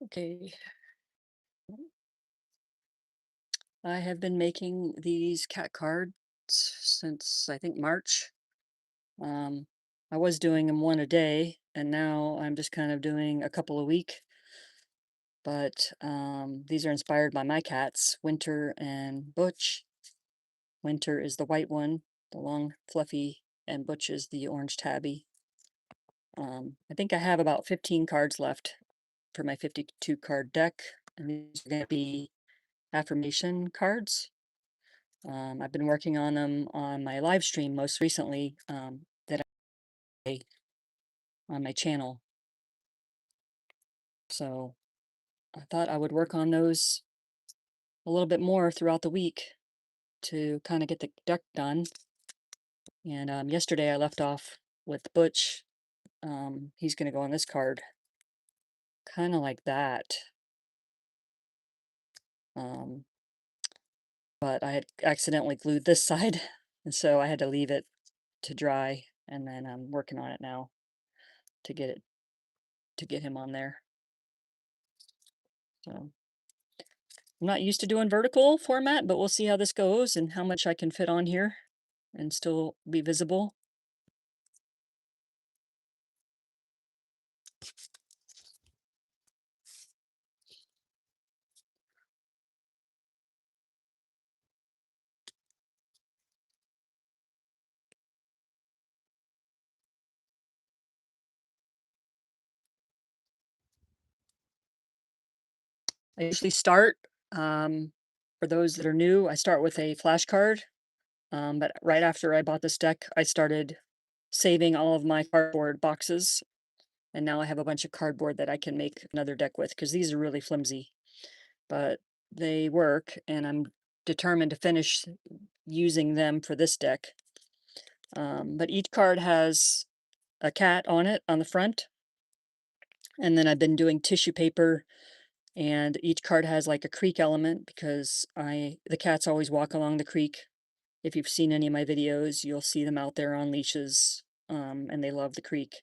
Okay. I have been making these cat cards since I think March. Um, I was doing them one a day, and now I'm just kind of doing a couple a week. But these are inspired by my cats, Winter and Butch. Winter is the white one, the long, fluffy, and Butch is the orange tabby. I think I have about 15 cards left for my 52 card deck, and these are going to be affirmation cards. I've been working on them on my live stream most recently, that I on my channel. So I thought I would work on those a little bit more throughout the week to kind of get the deck done. And yesterday I left off with Butch. He's going to go on this card, kind of like that. Um, but I had accidentally glued this side, and so I had to leave it to dry. And then I'm working on it now to get him on there. So I'm not used to doing vertical format, but we'll see how this goes and how much I can fit on here and still be visible. I usually start, for those that are new, I start with a flashcard. But right after I bought this deck, I started saving all of my cardboard boxes. And now I have a bunch of cardboard that I can make another deck with because these are really flimsy, but they work. And I'm determined to finish using them for this deck. But each card has a cat on it on the front. And then I've been doing tissue paper, and each card has like a creek element because the cats always walk along the creek. If you've seen any of my videos, you'll see them out there on leashes, and they love the creek.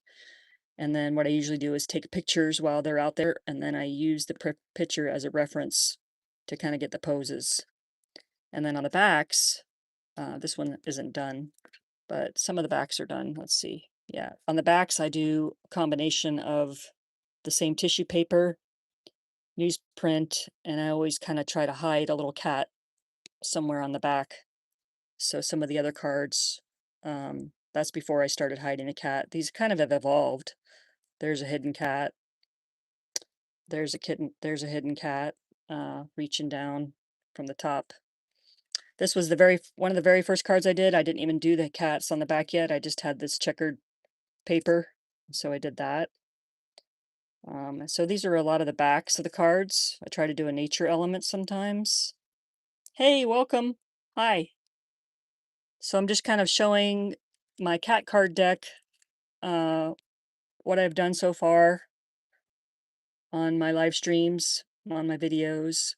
And then what I usually do is take pictures while they're out there, and then I use the picture as a reference to kind of get the poses. And then on the backs, this one isn't done, but some of the backs are done. Let's see. Yeah, on the backs I do a combination of the same tissue paper, newsprint, and I always kind of try to hide a little cat somewhere on the back. So some of the other cards, that's before I started hiding a cat. These kind of have evolved. There's a hidden cat. There's a kitten. There's a hidden cat reaching down from the top. This was one of the very first cards I did. I didn't even do the cats on the back yet. I just had this checkered paper, so I did that. So these are a lot of the backs of the cards. I try to do a nature element sometimes. Hey, welcome. Hi. So I'm just kind of showing my cat card deck, uh, what I've done so far on my live streams, on my videos.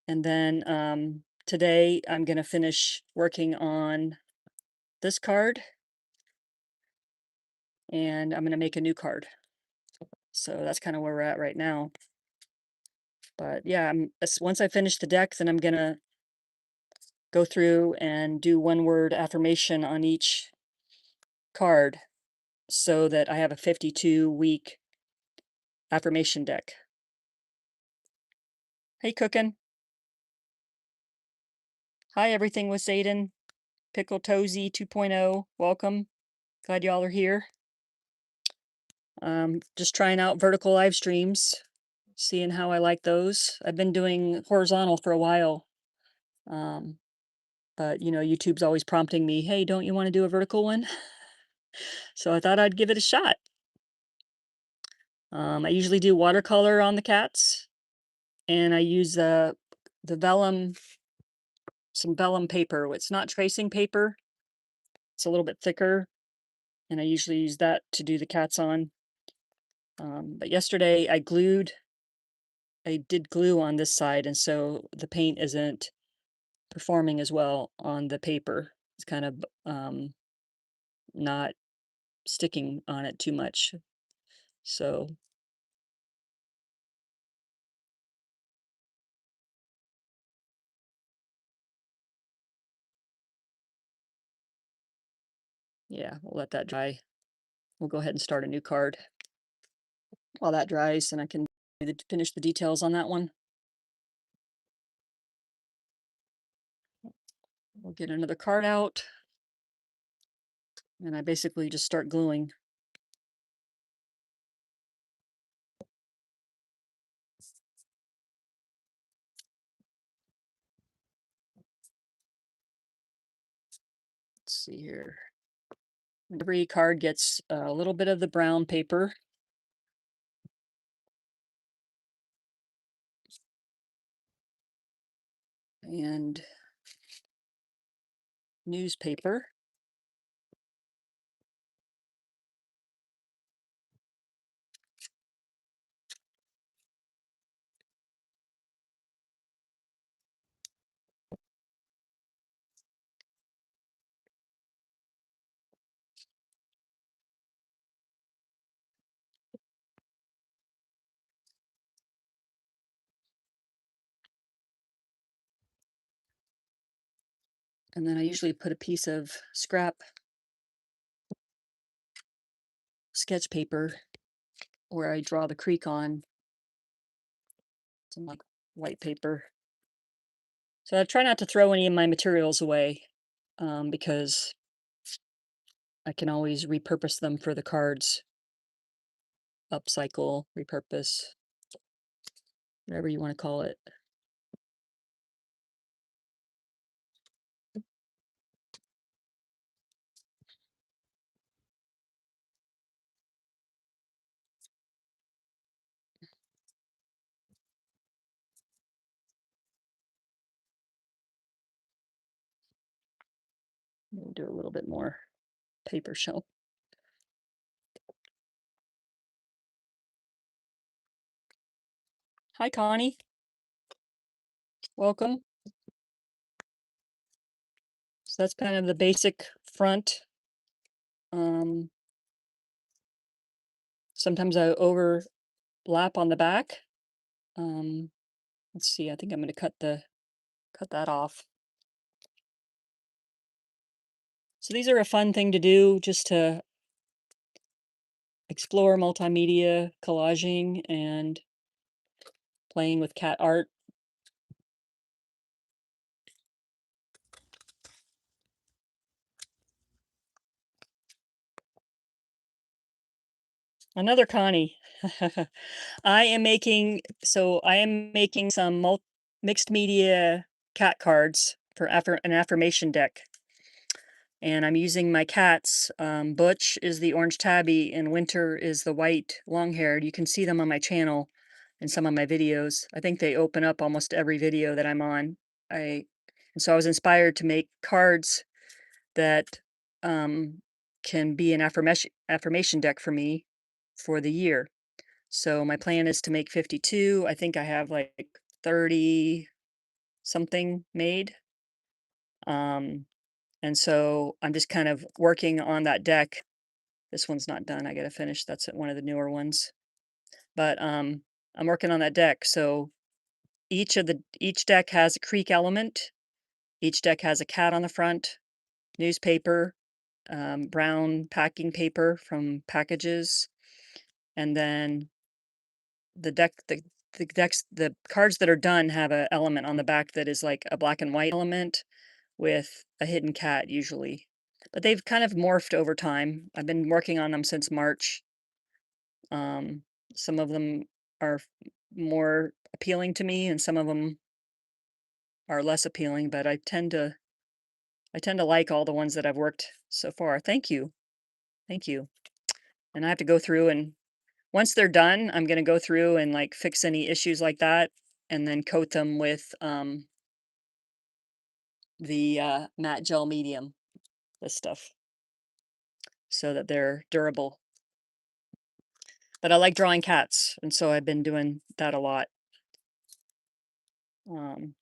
And then today I'm going to finish working on this card, and I'm going to make a new card. So that's kind of where we're at right now. But yeah, once I finish the deck, then I'm going to go through and do one word affirmation on each card so that I have a 52-week affirmation deck. Hey, cooking. Hi, everything with Zayden. Pickle Toesy 2.0. Welcome. Glad y'all are here. Just trying out vertical live streams, seeing how I like those. I've been doing horizontal for a while. But YouTube's always prompting me, hey, don't you want to do a vertical one? So I thought I'd give it a shot. I usually do watercolor on the cats, and I use the vellum, some vellum paper. It's not tracing paper. It's a little bit thicker, and I usually use that to do the cats on. But yesterday I did glue on this side, and so the paint isn't performing as well on the paper. It's kind of not sticking on it too much. So Yeah, we'll let that dry. We'll go ahead and start a new card while that dries, and I can finish the details on that one. We'll get another card out, and I basically just start gluing. Let's see here. Every card gets a little bit of the brown paper. And newspaper. And then I usually put a piece of scrap sketch paper where I draw the creek on some like white paper. So I try not to throw any of my materials away, because I can always repurpose them for the cards, upcycle, repurpose, whatever you want to call it. We'll do a little bit more paper show. Hi, Connie. Welcome. So that's kind of the basic front. Um, Sometimes I overlap on the back. Um, let's see, I think I'm going to cut that off. So these are a fun thing to do, just to explore multimedia, collaging, and playing with cat art. Another Connie. I am making some mixed media cat cards for an affirmation deck. And I'm using my cats. Butch is the orange tabby, and Winter is the white long-haired. You can see them on my channel in some of my videos. I think they open up almost every video that I'm on. I and so I was inspired to make cards that can be an affirmation deck for me for the year. So my plan is to make 52. I think I have like 30 something made. Um, and so I'm just kind of working on that deck. This one's not done. I got to finish. That's one of the newer ones. But I'm working on that deck. So each deck has a creek element. Each deck has a cat on the front, newspaper, brown packing paper from packages, and then the deck the cards that are done have a element on the back that is like a black and white element with a hidden cat usually. But they've kind of morphed over time. I've been working on them since March. Um, some of them are more appealing to me, and some of them are less appealing. But I tend to like all the ones that I've worked so far. Thank you. And I have to go through, and once they're done, I'm going to go through and like fix any issues like that, and then coat them with the matte gel medium, this stuff, so that they're durable. But I like drawing cats, and so I've been doing that a lot. Um,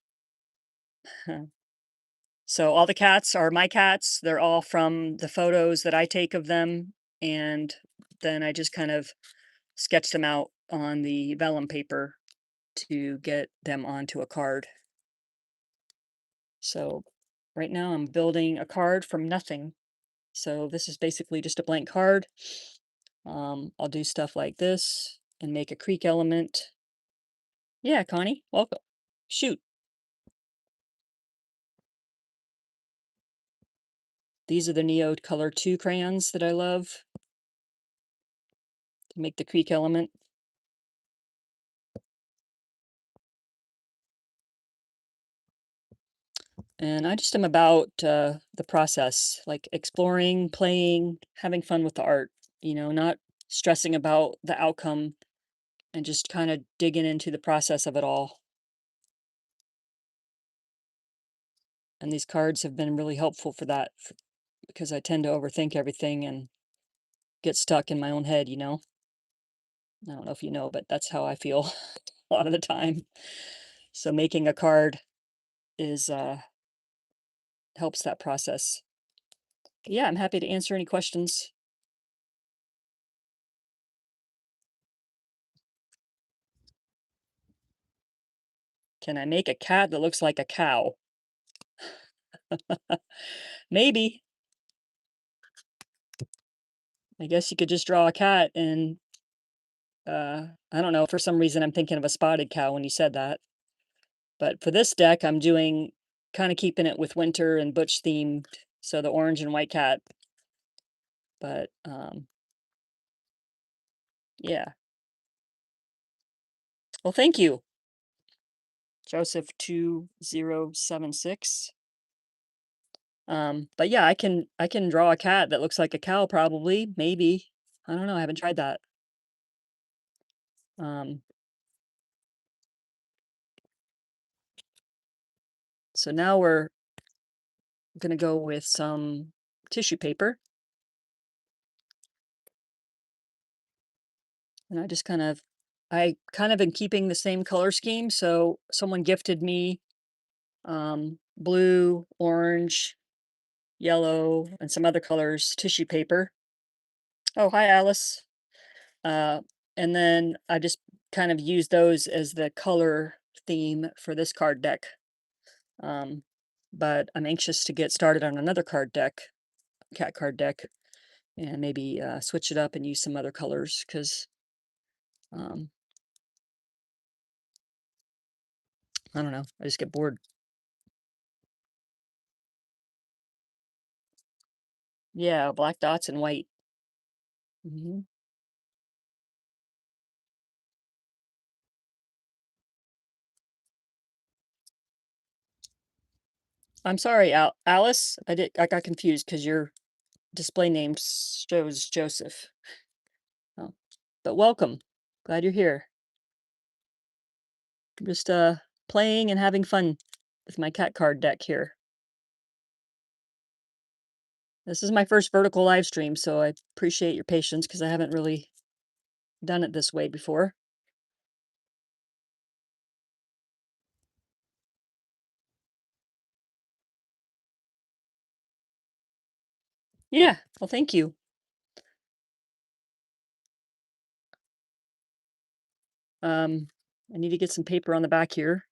so all the cats are my cats. They're all from the photos that I take of them, and then I just kind of sketch them out on the vellum paper to get them onto a card. So right now I'm building a card from nothing. So this is basically just a blank card. I'll do stuff like this and make a creek element. Yeah, Connie, welcome. Shoot, these are the Neo Color 2 crayons that I love to make the creek element. And I just am about the process, like exploring, playing, having fun with the art, not stressing about the outcome and just kind of digging into the process of it all. And these cards have been really helpful for that because I tend to overthink everything and get stuck in my own head. I don't know if you know, but that's how I feel a lot of the time. So making a card is helps that process. Yeah, I'm happy to answer any questions. Can I make a cat that looks like a cow? Maybe. I guess you could just draw a cat and I don't know, for some reason I'm thinking of a spotted cow when you said that. But for this deck, I'm doing kind of keeping it with winter and butch themed, so the orange and white cat. But yeah. Well, thank you, Joseph 2076. But yeah, I can draw a cat that looks like a cow probably, maybe. I don't know, I haven't tried that. Um, so now we're gonna go with some tissue paper. And I kind of been keeping the same color scheme. So someone gifted me blue, orange, yellow, and some other colors tissue paper. Oh, hi, Alice. Uh, and then I just kind of use those as the color theme for this card deck. Um, but I'm anxious to get started on another card deck, cat card deck, and maybe switch it up and use some other colors because um, I don't know. I just get bored. Yeah, black dots and white. Mhm. I'm sorry, Alice. I got confused because your display name shows Joseph. Oh, but welcome. Glad you're here. Just playing and having fun with my cat card deck here. This is my first vertical live stream, so I appreciate your patience because I haven't really done it this way before. Yeah, well, thank you. Um, I need to get some paper on the back here.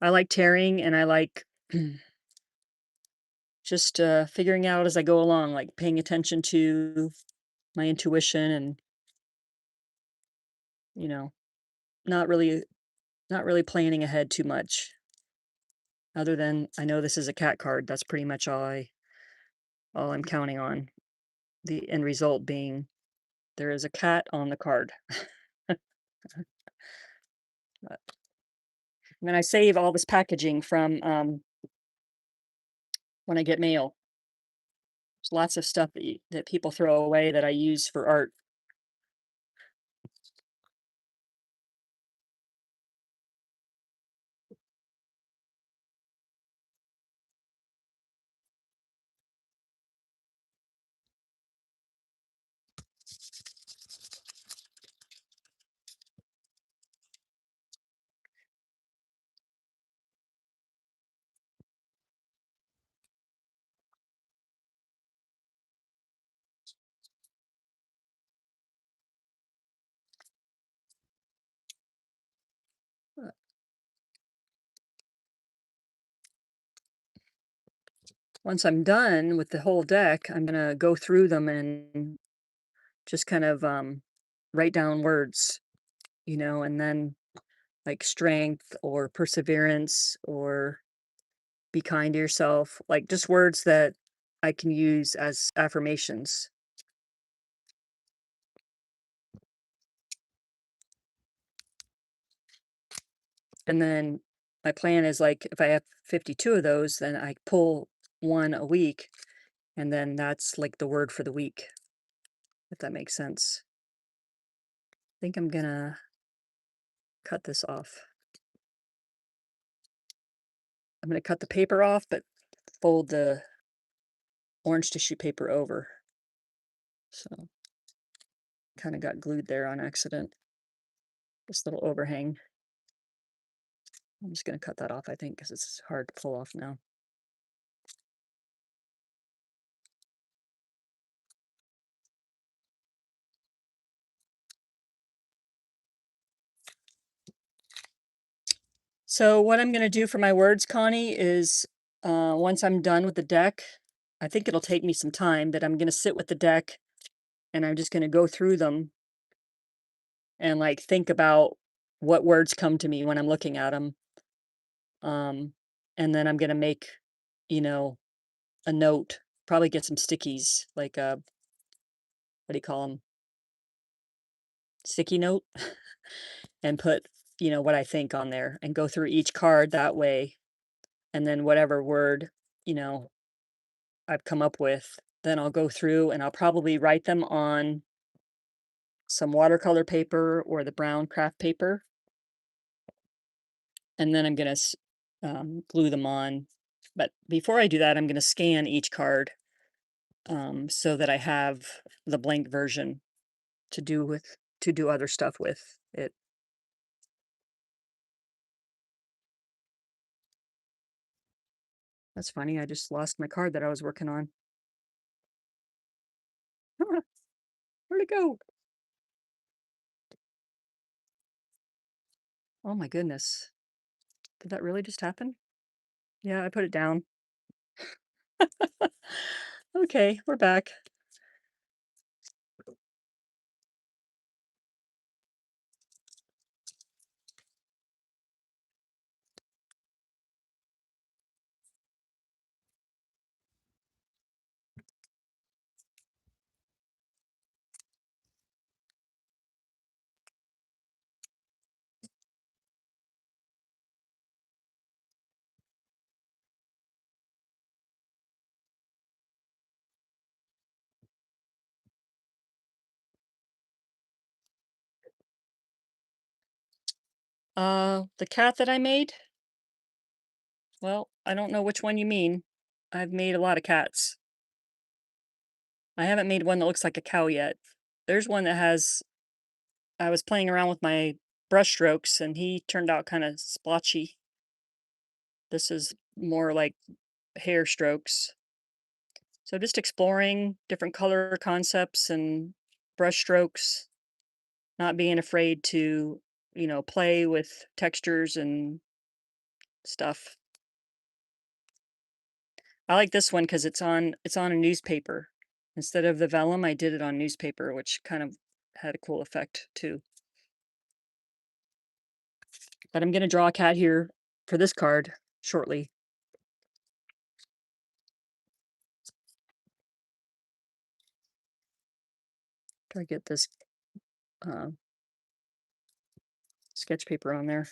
I like tearing and I like just figuring out as I go along, like paying attention to my intuition and, you know, not really not really planning ahead too much. Other than I know this is a cat card. That's pretty much all I'm counting on. The end result being there is a cat on the card. But then I save all this packaging from when I get mail. There's lots of stuff that people throw away that I use for art. Once I'm done with the whole deck, I'm gonna go through them and just kind of write down words, and then like strength or perseverance or be kind to yourself, like just words that I can use as affirmations. And then my plan is like if I have 52 of those, then I pull one a week, and then that's like the word for the week, if that makes sense. I think I'm gonna cut this off. I'm gonna cut the paper off, but fold the orange tissue paper over. So kind of got glued there on accident. This little overhang. I'm just gonna cut that off, I think, because it's hard to pull off now. So what I'm gonna do for my words, Connie, is once I'm done with the deck, I think it'll take me some time, but I'm gonna sit with the deck and I'm just gonna go through them and like think about what words come to me when I'm looking at them. Um, and then I'm gonna make, you know, a note, probably get some stickies, like what do you call them? Sticky note, and put, what I think on there and go through each card that way. And then whatever word, you know, I've come up with, then I'll go through and I'll probably write them on some watercolor paper or the brown craft paper. And then I'm going to glue them on. But before I do that, I'm going to scan each card so that I have the blank version to do other stuff with it. That's funny. I just lost my card that I was working on. Where'd it go? Oh my goodness. Did that really just happen? Yeah, I put it down. Okay, we're back. The cat that I made? Well, I don't know which one you mean. I've made a lot of cats. I haven't made one that looks like a cow yet. There's one that has I was playing around with my brush strokes and he turned out kind of splotchy. This is more like hair strokes. So just exploring different color concepts and brush strokes, not being afraid to, play with textures and stuff. I like this one because it's on a newspaper. Instead of the vellum, I did it on newspaper, which kind of had a cool effect too. But I'm gonna draw a cat here for this card shortly. Try to get this uh, sketch paper on there.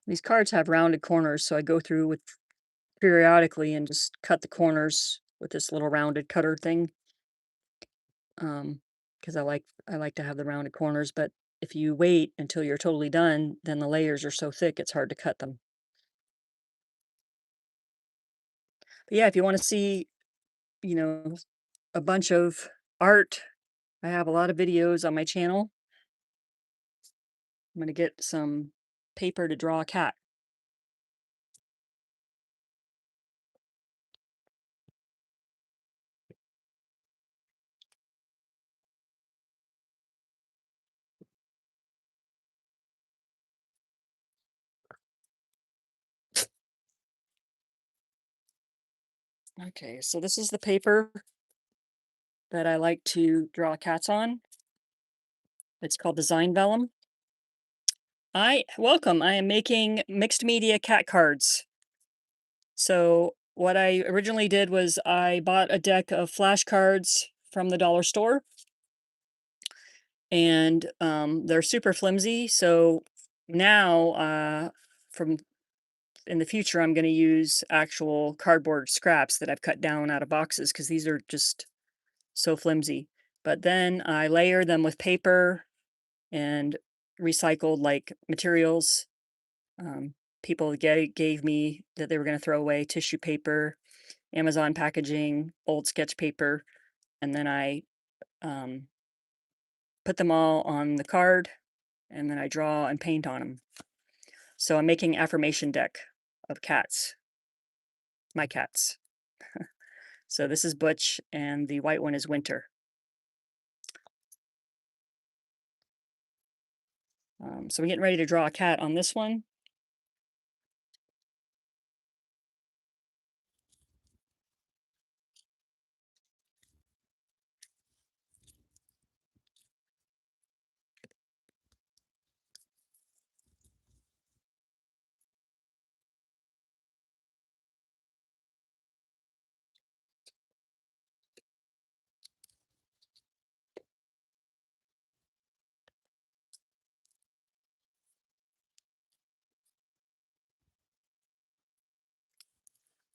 These cards have rounded corners, so I go through with periodically and just cut the corners with this little rounded cutter thing. Because I like to have the rounded corners, but if you wait until you're totally done, then the layers are so thick it's hard to cut them. But yeah, if you wanna see, you know, a bunch of art, I have a lot of videos on my channel. I'm gonna get some paper to draw a cat. Okay, so this is the paper that I like to draw cats on. It's called Design Vellum. I am making mixed media cat cards. So what I originally did was I bought a deck of flashcards from the dollar store, and they're super flimsy. So now, from in the future, I'm going to use actual cardboard scraps that I've cut down out of boxes because these are just so flimsy. But then I layer them with paper and recycled like materials. Um, People gave me that they were going to throw away tissue paper, Amazon packaging, old sketch paper, and then I um, put them all on the card, and then I draw and paint on them. So I'm making affirmation deck of cats, my cats. So this is Butch, and the white one is Winter. So I'm getting ready to draw a cat on this one.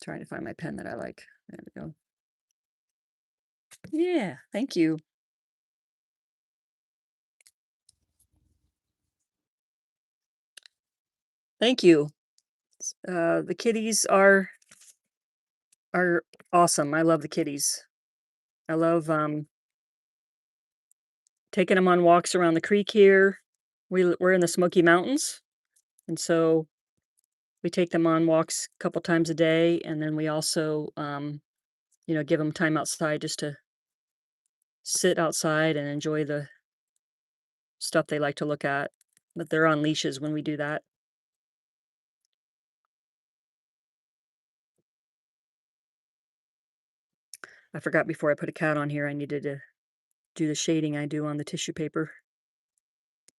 Trying to find my pen that I like. There we go. Yeah, thank you. Thank you. The kitties are awesome. I love the kitties. I love taking them on walks around the creek here. We're in the Smoky Mountains, and so we take them on walks a couple times a day, and then we also, give them time outside just to sit outside and enjoy the stuff they like to look at. But they're on leashes when we do that. I forgot before I put a cat on here, I needed to do the shading I do on the tissue paper,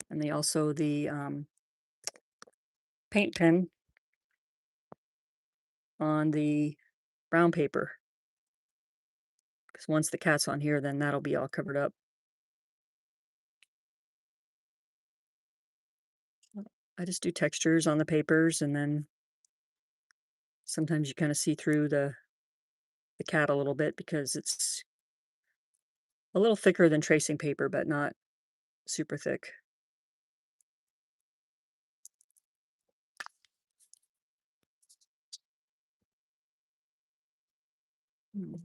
and the paint pen on the brown paper. Because once the cat's on here, then that'll be all covered up. I just do textures on the papers, and then sometimes you kind of see through the cat a little bit because it's a little thicker than tracing paper, but not super thick. Mm.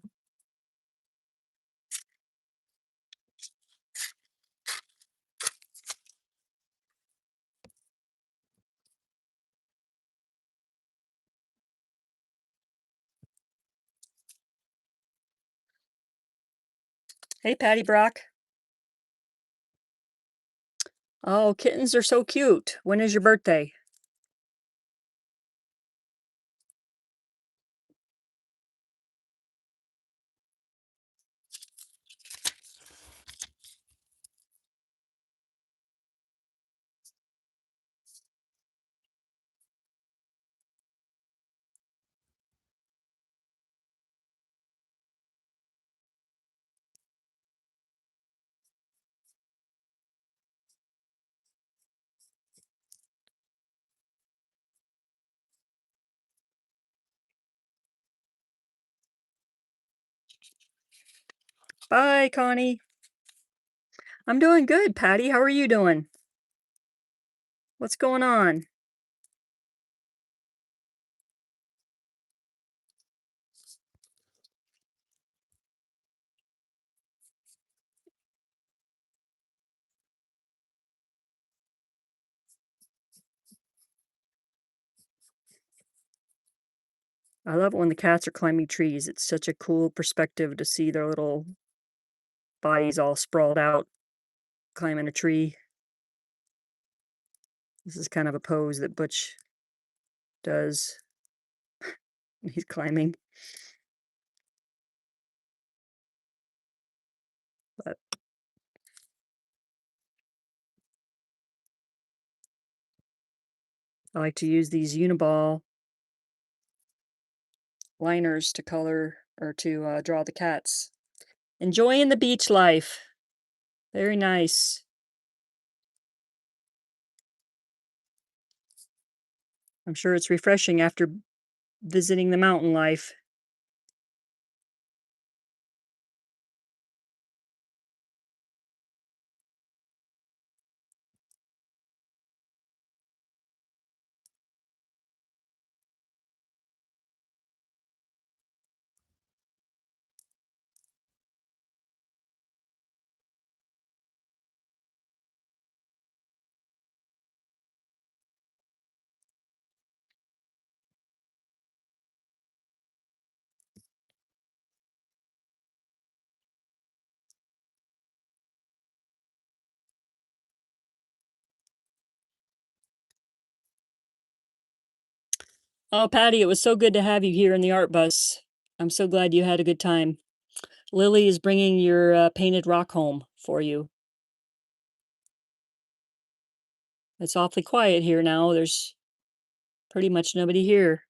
Hey, Patty Brock. Oh, kittens are so cute. When is your birthday? Bye, Connie. I'm doing good, Patty. How are you doing? What's going on? I love it when the cats are climbing trees. It's such a cool perspective to see their little bodies all sprawled out climbing a tree. This is kind of a pose that Butch does. He's climbing, but I like to use these Uniball liners to color or to draw the cats. Enjoying the beach life. Very nice. I'm sure it's refreshing after visiting the mountain life. Oh, Patty, it was so good to have you here in the art bus. I'm so glad you had a good time. Lily is bringing your painted rock home for you. It's awfully quiet here now. There's pretty much nobody here.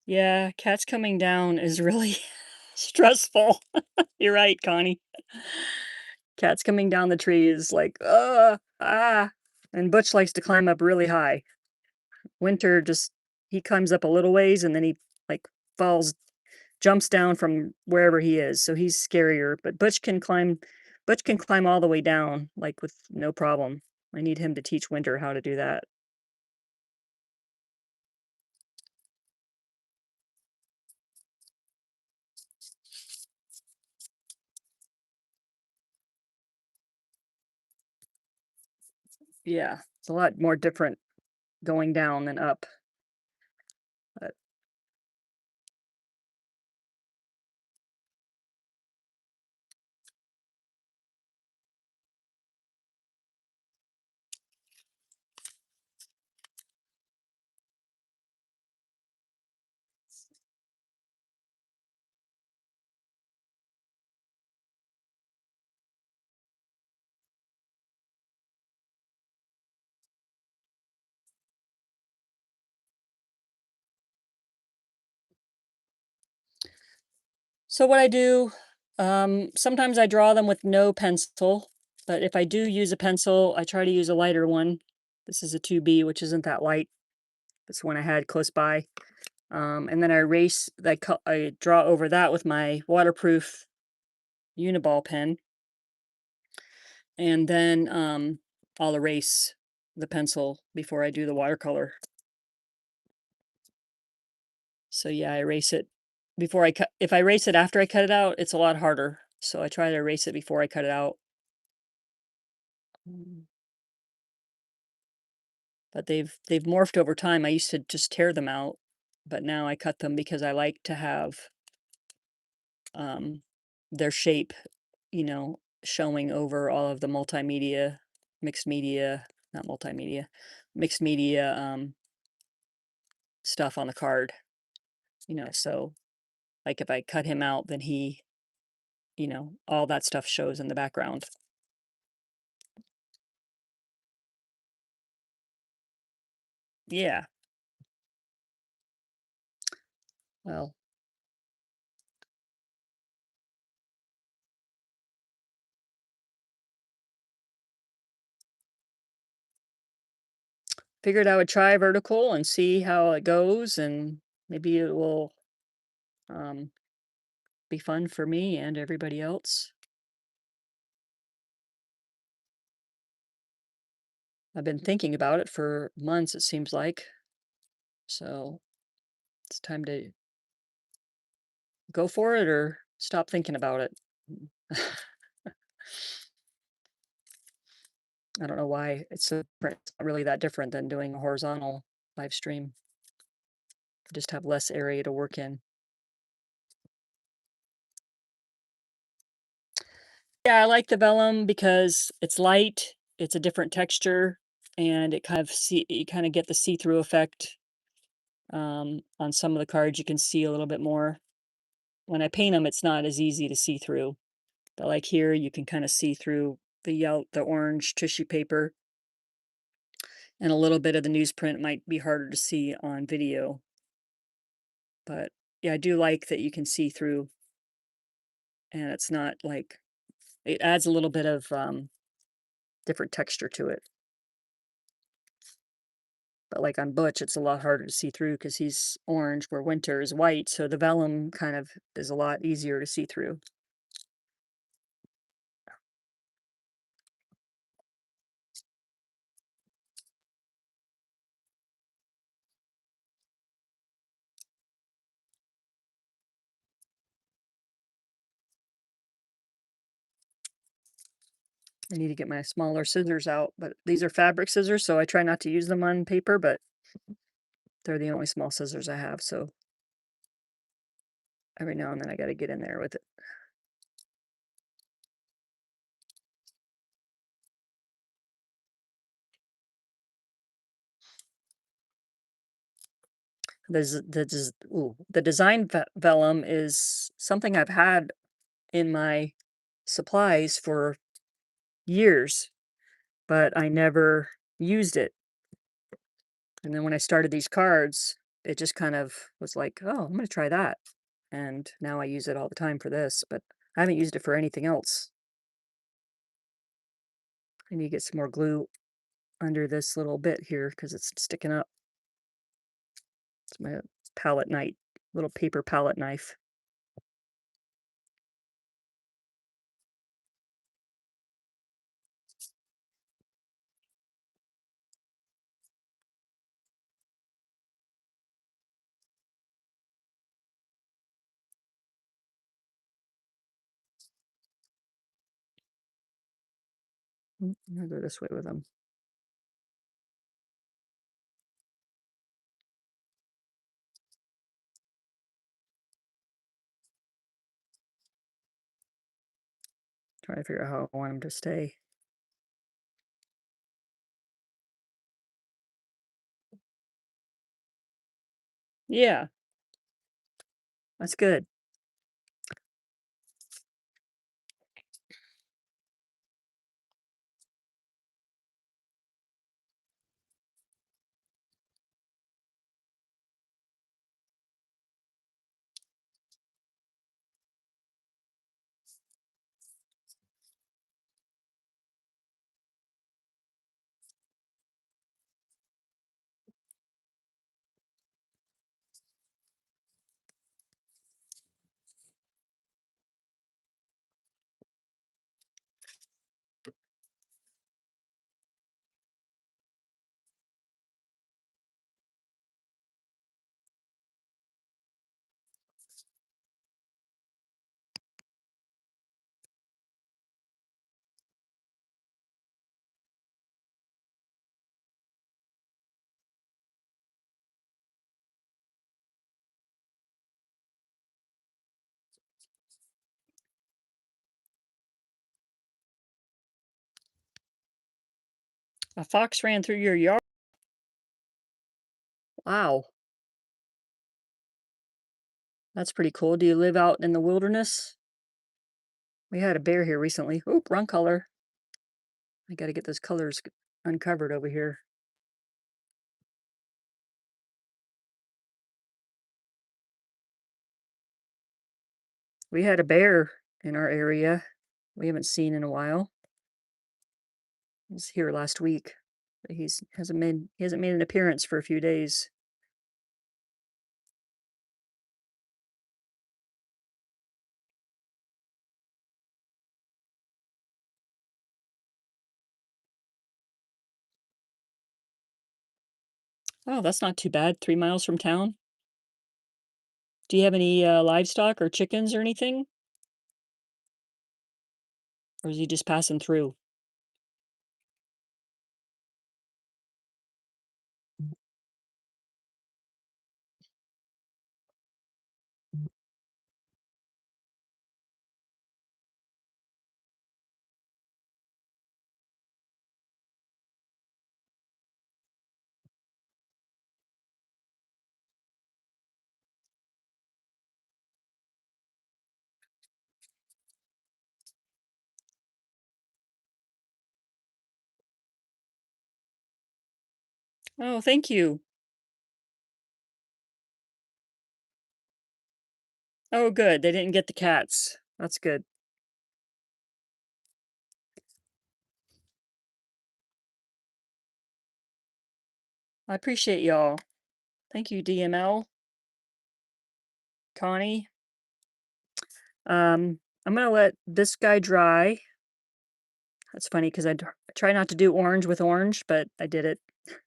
Yeah, cats coming down is really stressful. You're right, Connie. Cats coming down the tree is like, ah. And Butch likes to climb up really high. Winter just, he climbs up a little ways and then he like falls, jumps down from wherever he is. So he's scarier, but Butch can climb all the way down like with no problem. I need him to teach Winter how to do that. Yeah, it's a lot more different going down than up. But so what I do, sometimes I draw them with no pencil, but if I do use a pencil, I try to use a lighter one. This is a 2B, which isn't that light. It's one I had close by. And then I erase, I draw over that with my waterproof Uniball pen, and then I'll erase the pencil before I do the watercolor. So yeah, I erase it before I cut. If I erase it after I cut it out, it's a lot harder. So I try to erase it before I cut it out. Mm. But they've morphed over time. I used to just tear them out, but now I cut them because I like to have um, their shape, showing over all of the multimedia, mixed media, not multimedia, mixed media stuff on the card. So like if I cut him out, then all that stuff shows in the background. Yeah. Well, figured I would try vertical and see how it goes, and maybe it will um, be fun for me and everybody else. I've been thinking about it for months, it seems like. So it's time to go for it or stop thinking about it. I don't know why it's so different. It's not really that different than doing a horizontal live stream. Just have less area to work in. Yeah, I like the vellum because it's light, it's a different texture, and it kind of see you kind of get the see-through effect. On some of the cards, you can see a little bit more. When I paint them, it's not as easy to see through. But like here, you can kind of see through the orange tissue paper, and a little bit of the newsprint might be harder to see on video. But yeah, I do like that you can see through, and it's not like it adds a little bit of different texture to it. But like on Butch, it's a lot harder to see through because he's orange, where Winter is white. So the vellum kind of is a lot easier to see through. I need to get my smaller scissors out, but these are fabric scissors, so I try not to use them on paper, but they're the only small scissors I have. So every now and then I got to get in there with it. The design vellum is something I've had in my supplies for years, but I never used it. And then when I started these cards, it just kind of was like, oh, I'm going to try that. And now I use it all the time for this, but I haven't used it for anything else. I need to get some more glue under this little bit here because it's sticking up. It's my palette knife, little paper palette knife. I'm gonna go this way with them. Trying to figure out how I want them to stay. Yeah, that's good. A fox ran through your yard. Wow, that's pretty cool. Do you live out in the wilderness? We had a bear here recently. Oop, wrong color. I got to get those colors uncovered over here. We had a bear in our area we haven't seen in a while. He was here last week. But he hasn't made an appearance for a few days. Oh, that's not too bad, 3 miles from town. Do you have any, livestock or chickens or anything? Or is he just passing through? Oh, thank you. Oh, good, they didn't get the cats. That's good. I appreciate y'all. Thank you, DML, Connie. I'm gonna let this guy dry. That's funny because try not to do orange with orange, but I did it.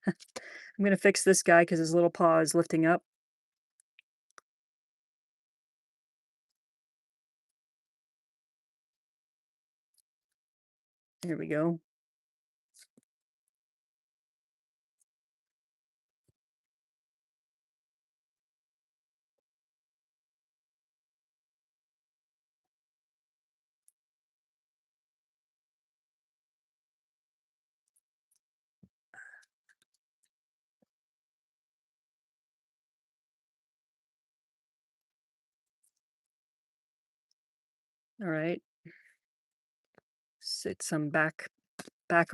I'm gonna fix this guy because his little paw is lifting up. Here we go. All right. Sit some back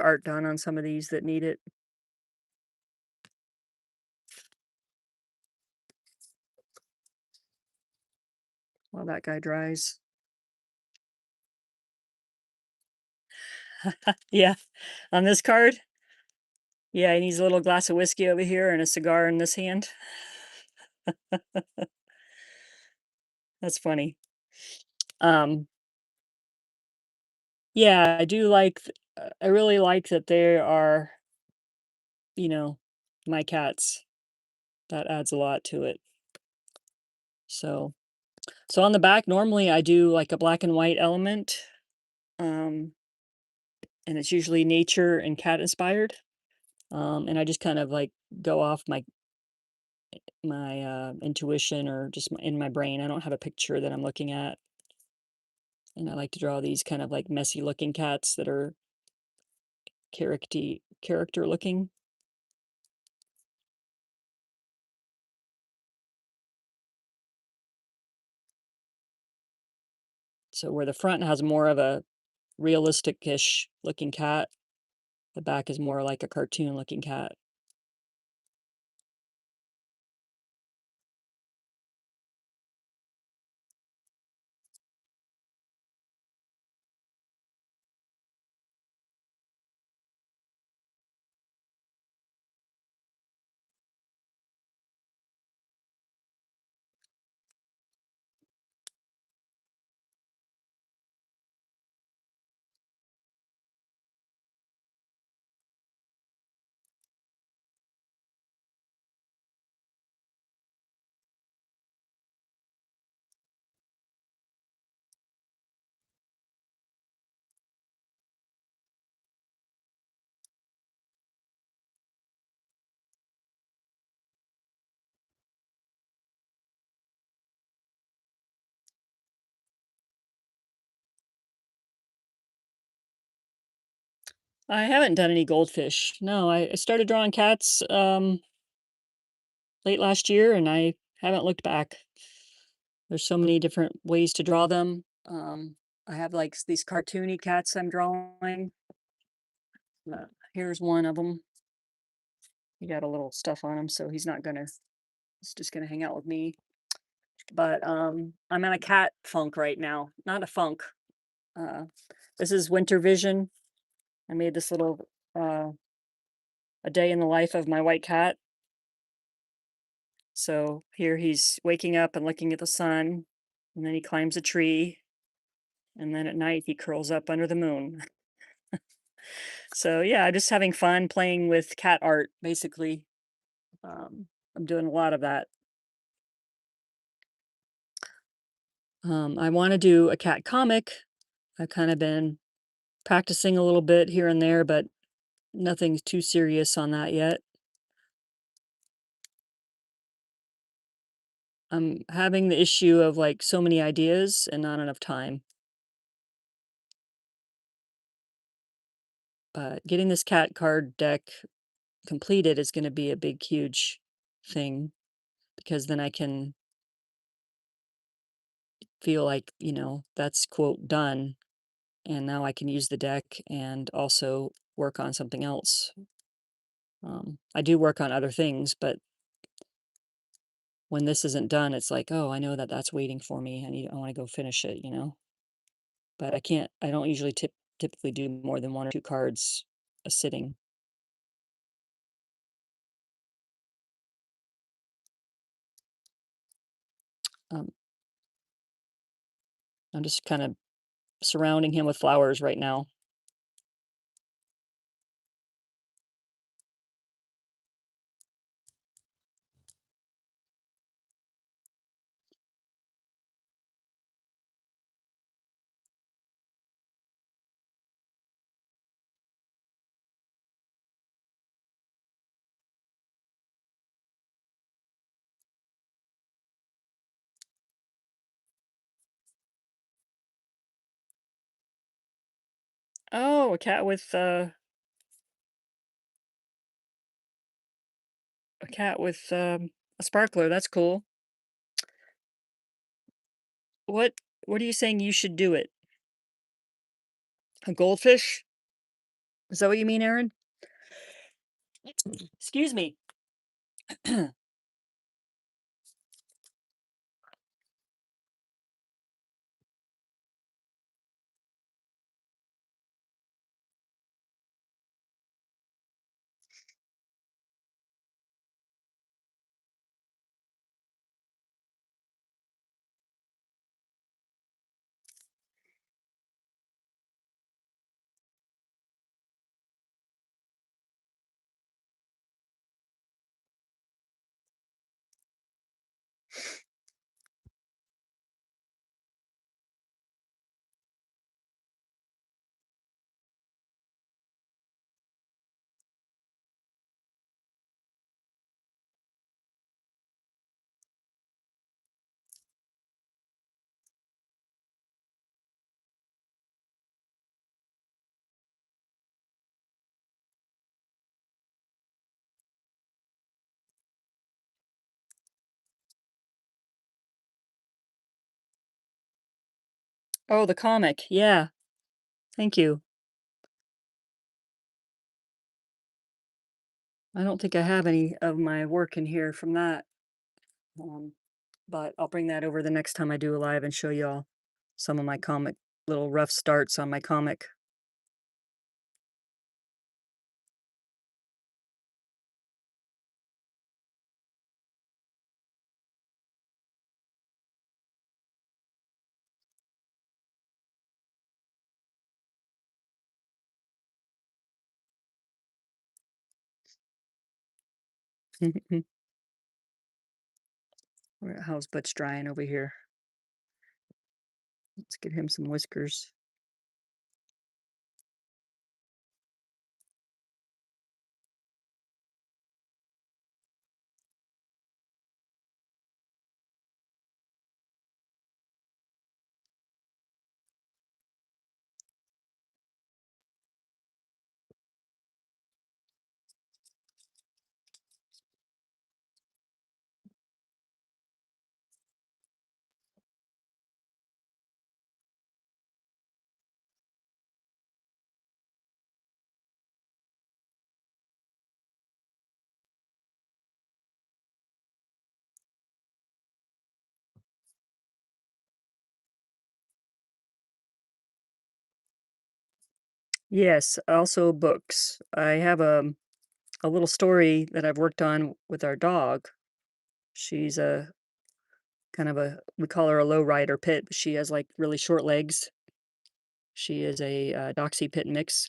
art done on some of these that need it while that guy dries. Yeah, on this card? Yeah, he needs a little glass of whiskey over here and a cigar in this hand. That's funny. Um, yeah, I do like I really like that they are, you know, my cats. That adds a lot to it. So, so on the back, normally I do like a black and white element, um, and it's usually nature and cat inspired. And I just kind of like go off my intuition or just in my brain. I don't have a picture that I'm looking at, and I like to draw these kind of like messy looking cats that are character looking. So where the front has more of a realistic-ish looking cat, the back is more like a cartoon looking cat. I haven't done any goldfish. No, I started drawing cats late last year and I haven't looked back. There's so many different ways to draw them. I have like these cartoony cats I'm drawing. Here's one of them. He got a little stuff on him, so he's just gonna hang out with me. But I'm in a cat funk right now. Not a funk. Uh, this is Winter Vision. I made this little a day in the life of my white cat. So here he's waking up and looking at the sun, and then he climbs a tree, and then at night he curls up under the moon. So yeah, just having fun playing with cat art, basically. I'm doing a lot of that. I want to do a cat comic. I've kind of been practicing a little bit here and there, but nothing's too serious on that yet. I'm having the issue of like so many ideas and not enough time. But getting this cat card deck completed is going to be a big, huge thing because then I can feel like, that's quote done. And now I can use the deck and also work on something else. I do work on other things, but when this isn't done, it's like, oh, I know that that's waiting for me. I want to go finish it. But I can't, I don't usually typically do more than one or two cards a sitting. Um, I'm just kind of surrounding him with flowers right now. Oh, a cat with a sparkler. That's cool. What what are you saying you should do it? A goldfish? Is that what you mean, Aaron? Excuse me. Oh, the comic. Yeah. Thank you. I don't think I have any of my work in here from that. Um, but I'll bring that over the next time I do a live and show y'all some of my comic little rough starts on my comic. How's Butch drying over here? Let's get him some whiskers. Yes, also books. I have a little story that I've worked on with our dog. She's a kind of a we call her a low rider pit. But she has like really short legs. She is a Doxy pit mix.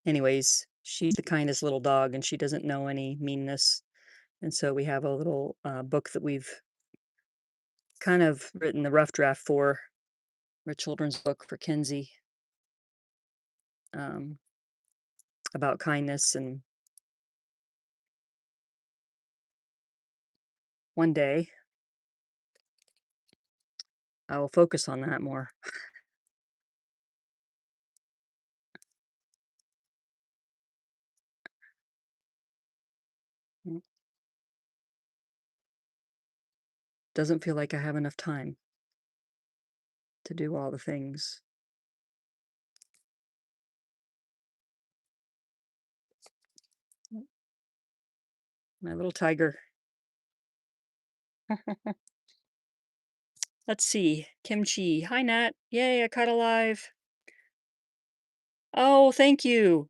Anyways, She's the kindest little dog, and she doesn't know any meanness. And so we have a little book that we've kind of written the rough draft for, a children's book for Kinsey, um, about kindness. And one day I will focus on that more. Mm, doesn't feel like I have enough time to do all the things. Mm, my little tiger. Let's see. Kimchi. Hi, Nat. Yay, I caught alive. Oh, thank you.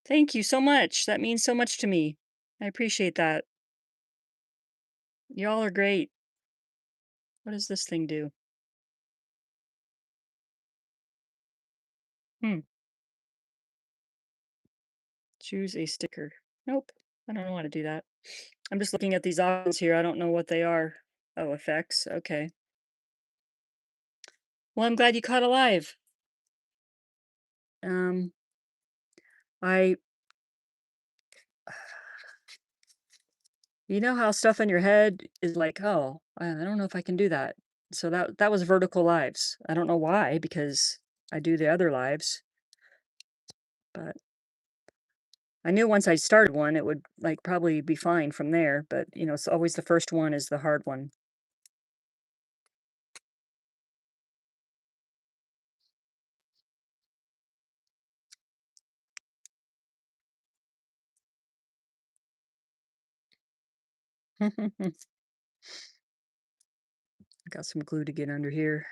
Thank you so much. That means so much to me. I appreciate that. Y'all are great. What does this thing do? Hmm. Choose a sticker. Nope. I don't know how to do that. I'm just looking at these options here. I don't know what they are. Oh, effects. Okay. Well, I'm glad you caught alive. Um, I, you know how stuff in your head is like, oh, I don't know if I can do that. So that was vertical lives. I don't know why, because I do the other lives, but I knew once I started one, it would like probably be fine from there. But it's always the first one is the hard one. Got some glue to get under here.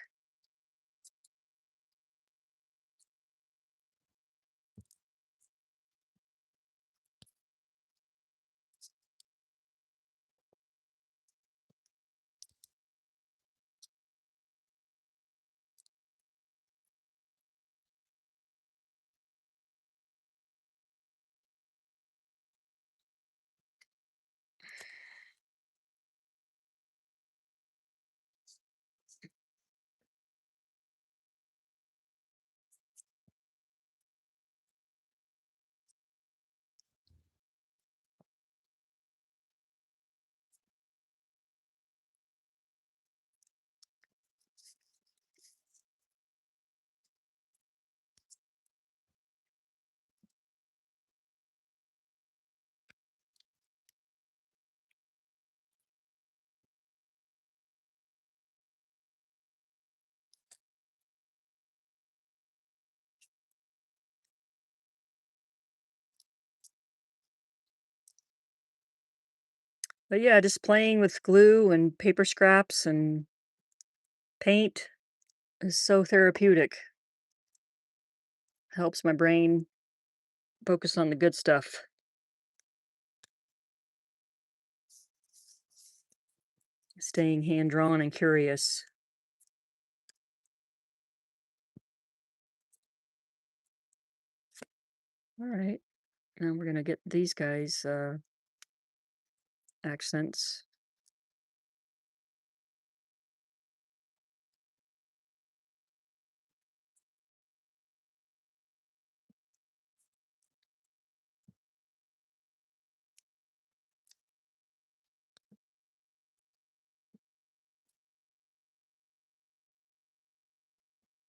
But yeah, just playing with glue and paper scraps and paint is so therapeutic. Helps my brain focus on the good stuff. Staying hand drawn and curious. All right. Now we're gonna get these guys accents.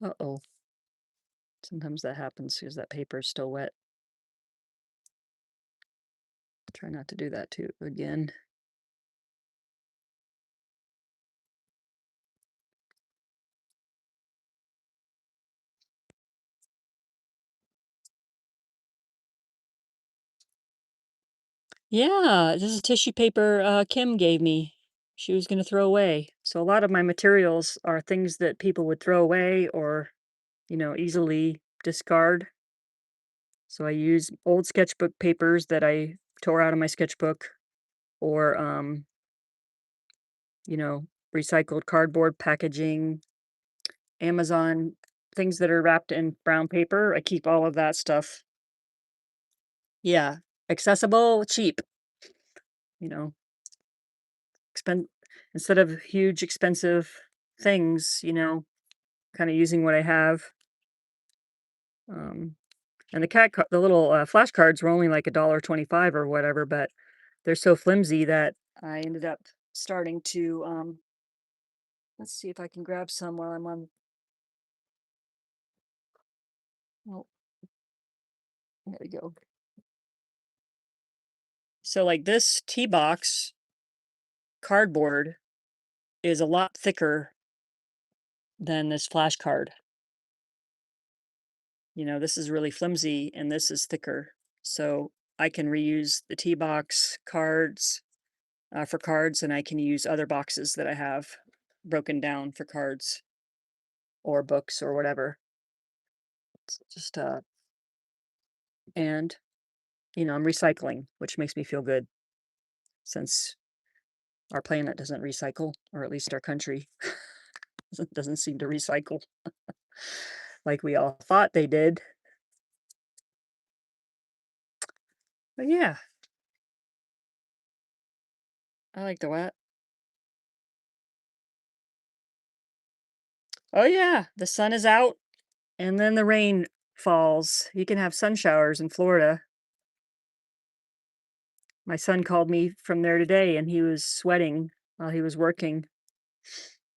Uh-oh. Sometimes that happens because that paper is still wet. Try not to do that too again. Yeah, this is tissue paper Kim gave me. She was going to throw away. So a lot of my materials are things that people would throw away or, easily discard. So I use old sketchbook papers that I tore out of my sketchbook or you know, recycled cardboard packaging, Amazon things that are wrapped in brown paper. I keep all of that stuff Yeah, accessible, cheap, you know, expen instead of huge expensive things, kinda using what I have. Um, and the little, flashcards were only like $1.25 or whatever, but they're so flimsy that I ended up starting to, let's see if I can grab some while I'm on. Oh, there we go. So, like, this tea box cardboard is a lot thicker than this flashcard. This is really flimsy and this is thicker. So I can reuse the tea box cards for cards, and I can use other boxes that I have broken down for cards or books or whatever. It's just and I'm recycling, which makes me feel good since our planet doesn't recycle, or at least our country doesn't seem to recycle like we all thought they did. But yeah, I like the what? Oh yeah, the sun is out and then the rain falls. You can have sun showers in Florida. My son called me from there today and he was sweating while he was working.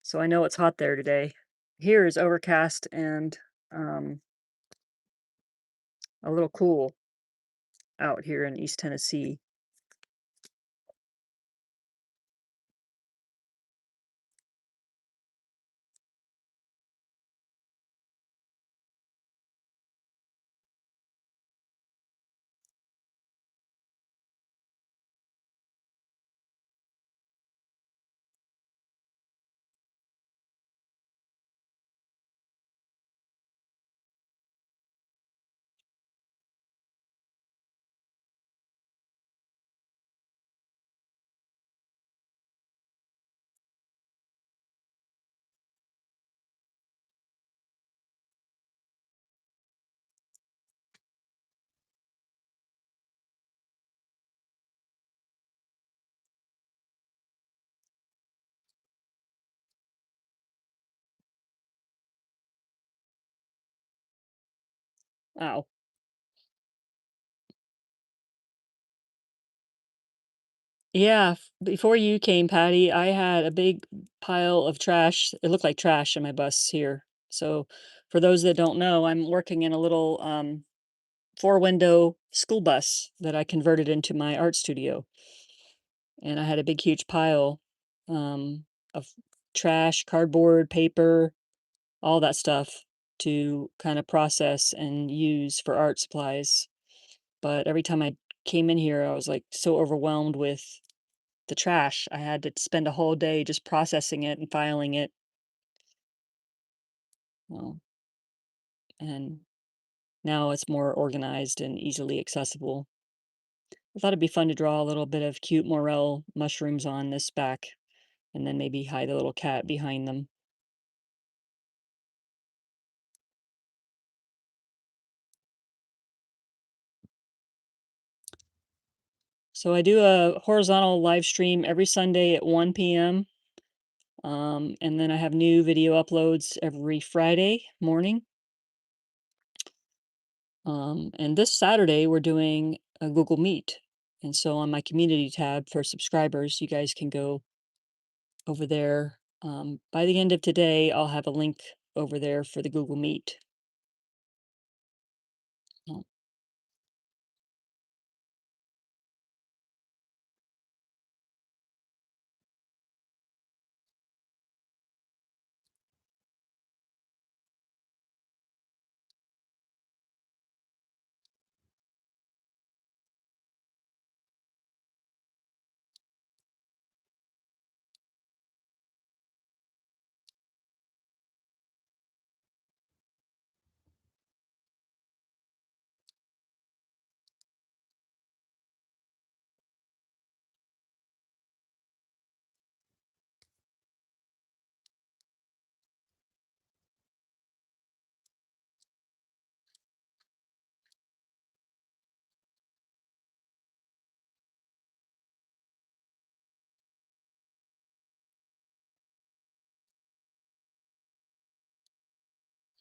So I know it's hot there today. Here is overcast and um, a little cool out here in East Tennessee. Oh, yeah. Before you came, Patty, I had a big pile of trash. It looked like trash in my bus here. So, for those that don't know, I'm working in a little four-window school bus that I converted into my art studio. And I had a big, huge pile of trash, cardboard, paper, all that stuff to kind of process and use for art supplies. But every time I came in here, I was like so overwhelmed with the trash. I had to spend a whole day just processing it and filing it. Well, and now it's more organized and easily accessible. I thought it'd be fun to draw a little bit of cute morel mushrooms on this back and then maybe hide a little cat behind them. So I do a horizontal live stream every Sunday at 1 p.m. And then I have new video uploads every Friday morning. And this Saturday, we're doing a Google Meet. And so on my community tab for subscribers, you guys can go over there. By the end of today, I'll have a link over there for the Google Meet. Oh,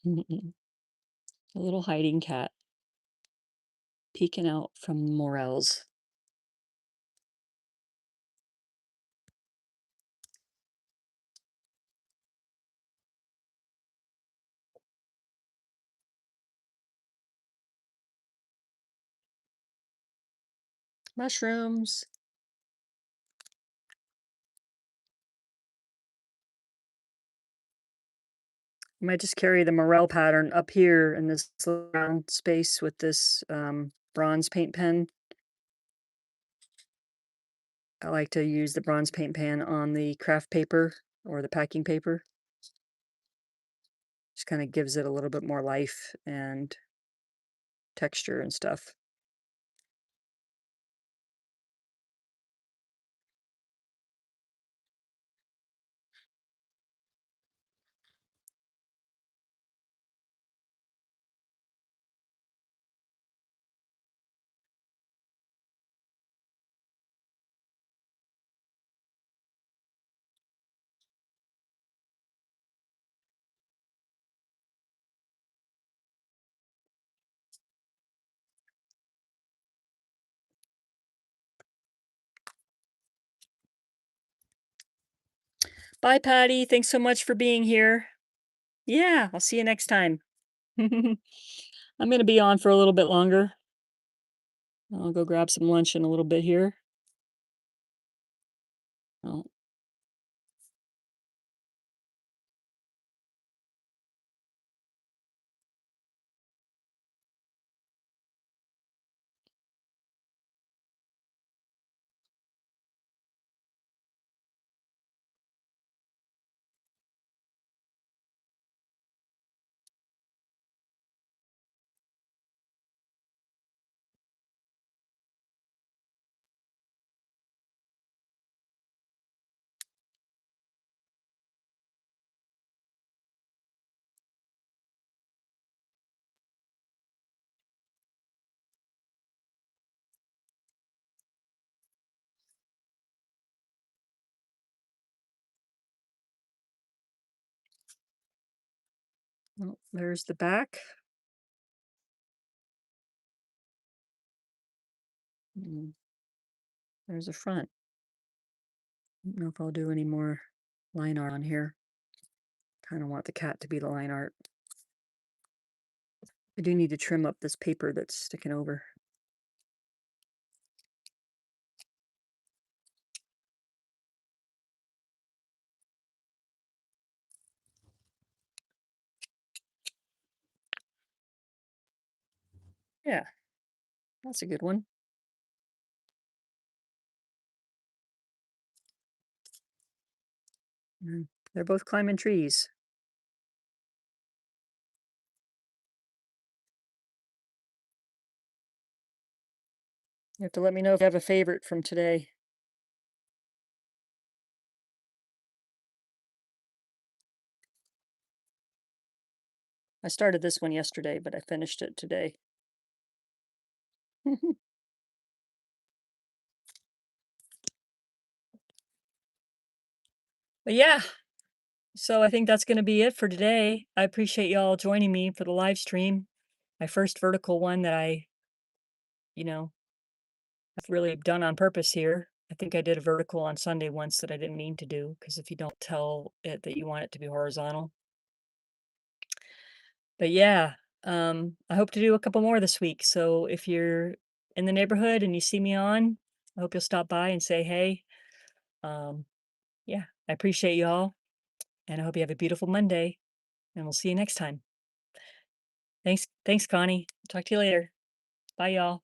A little hiding cat peeking out from morels. Mushrooms. I might just carry the morel pattern up here in this little round space with this bronze paint pen. I like to use the bronze paint pen on the craft paper or the packing paper. Just kind of gives it a little bit more life and texture and stuff. Bye, Patty. Thanks so much for being here. Yeah, I'll see you next time. I'm going to be on for a little bit longer. I'll go grab some lunch in a little bit here. Oh, well, there's the back. Mm, there's the front. I don't know if I'll do any more line art on here. Kind of want the cat to be the line art. I do need to trim up this paper that's sticking over. Yeah, that's a good one. Mm, they're both climbing trees. You have to let me know if you have a favorite from today. I started this one yesterday, but I finished it today. But yeah, so I think that's going to be it for today. I appreciate y'all joining me for the live stream. My first vertical one that you know, I've really done on purpose here. I think I did a vertical on Sunday once that I didn't mean to do because if you don't tell it that you want it to be horizontal. But yeah, I hope to do a couple more this week. So if you're in the neighborhood and you see me on, I hope you'll stop by and say hey. Um, yeah, I appreciate y'all, and I hope you have a beautiful Monday, and we'll see you next time. Thanks, Connie. Talk to you later. Bye, y'all.